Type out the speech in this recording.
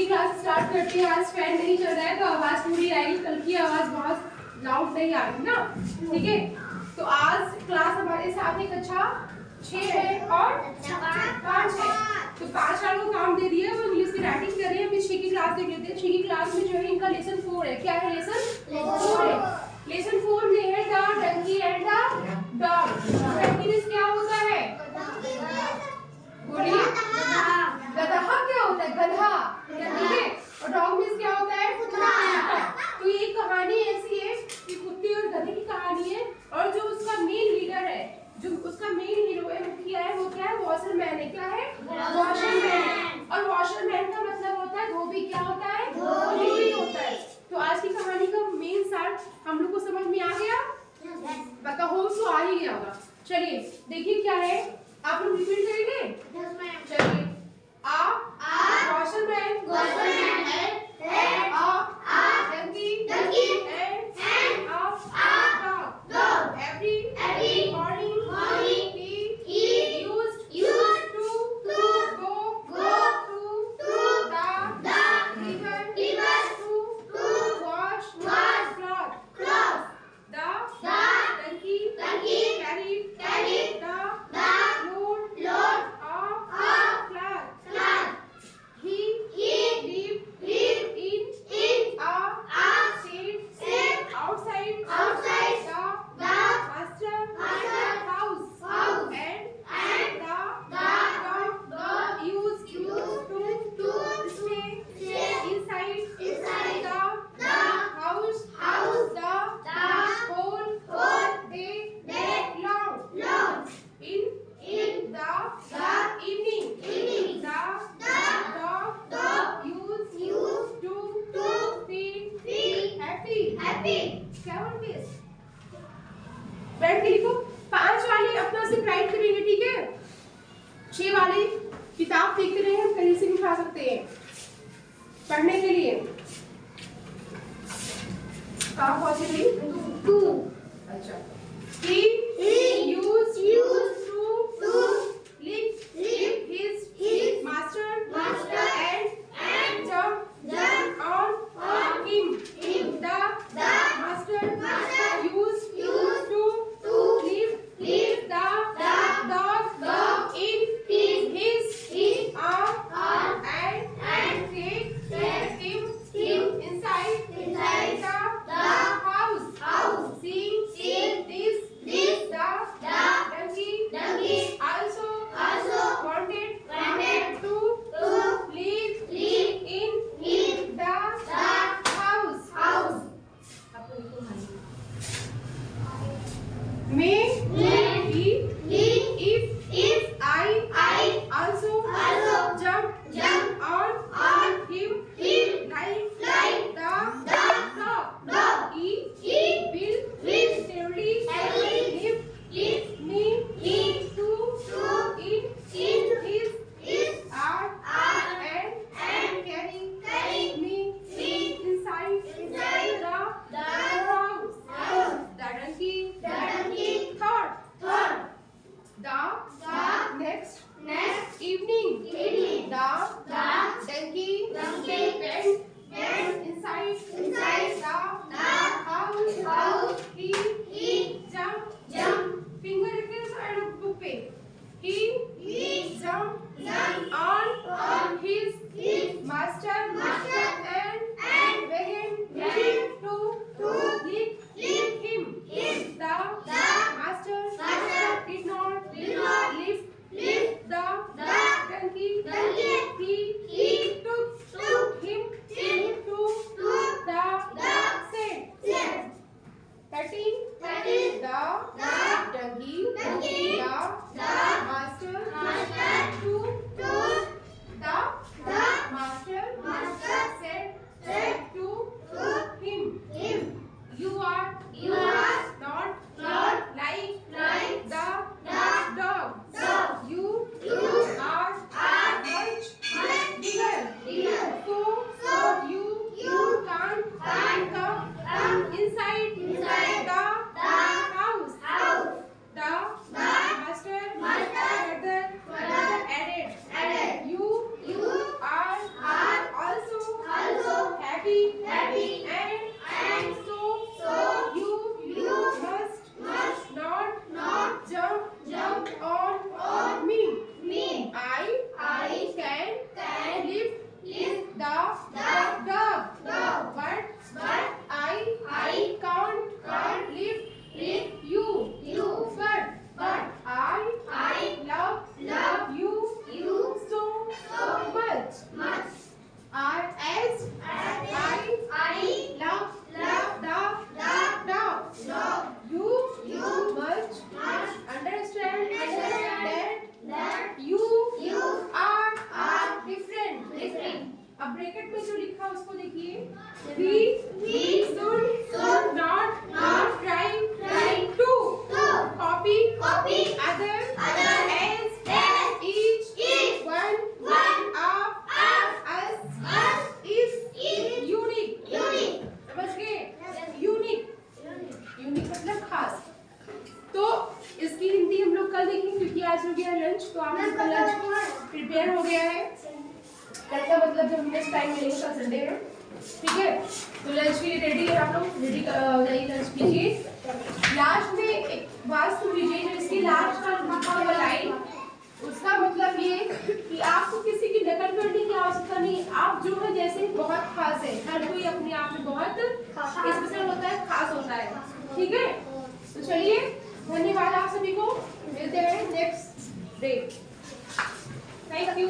Class start करते हैं। आज फैन नहीं चल रहा है तो आवाज पूरी आएगी, कल की आवाज बहुत लाउड नहीं आ रही ना, ठीक है। तो आज क्लास हमारे साथ एक अच्छा 6 है और 5 है, तो 5 वालों को काम दे दिया, वो इंग्लिश की राइटिंग कर रहे हैं। अभी 6 की क्लास देख लेते हैं। 6 की क्लास में जो है इनका लेसन 4 है। क्या है लेसन 4 है। लेसन 4 में है the donkey and the dog. Donkey means क्या होता है? बोलिए। गधा क्या होता है? गधा, ठीक है। और डॉग मींस क्या होता है? कुत्ता। तो ये कहानी ऐसी है कि कुत्ते और गधे की कहानी है, और जो उसका मेन लीडर है, जो उसका मेन हीरो है, मुखिया है, वो क्या है? वॉशरमैन है। क्या है? वॉशरमैन। और वॉशरमैन का मतलब होता है धोबी। क्या होता है? धोबी होता है। तो आज की कहानी का मेन सार हम लोग को समझ में आ गया? पता हो तो आ ही गया होगा। चलिए देखिए क्या है, आप लोग रिपीट करेंगे। चलिए, a washerman and a donkey and a dog. Every morning he used to go to the river to wash clothes. The donkey carried the load of cloth. He lived in a shed outside the master house, and the dog used to stay inside the house the whole day long. In the evening, the dog used to feel happy. क्या बोलते हैं? बैठ के लिखो। 5 वाले अपना सिर्फ right करेंगे, ठीक है। 6 वाले किताब देखते रहे, हम कहीं से भी उठा सकते हैं पढ़ने के लिए। कहाँ पहुंचे भाई? 2। अच्छा। He used to lift his master and jump on him. The master used to lift the dog in his arm and take him inside the house. Seeing this, अब ब्रैकेट में जो लिखा उसको देखिए, we should not try to copy other as each one of us is unique. समझ गए? Unique मतलब खास। तो इसकी हिंदी हम लोग कल देखेंगे क्योंकि आज हो गया लंच, तो आप लोग का लंच प्रिपेयर हो गया है। कल का मतलब जब नेक्स्ट टाइम मिलेंगे कल संडे है, ठीक है? तो लंच के लिए रेडी है, आप लोग रेडी जाइए लंच कीजिए। लास्ट में एक बात सुन लीजिए, जो इसकी लास्ट का लिखा हुआ लाइन, उसका मतलब ये कि आपको किसी की नकल करने की आवश्यकता नहीं। आप जो है जैसे बहुत खास है, हर कोई अपने आप में बहुत स्पेशल होता है, खास होता है, ठीक है? तो चलिए, धन्यवाद आप सभी को, मिलते हैं नेक्स्ट डे। Thank you.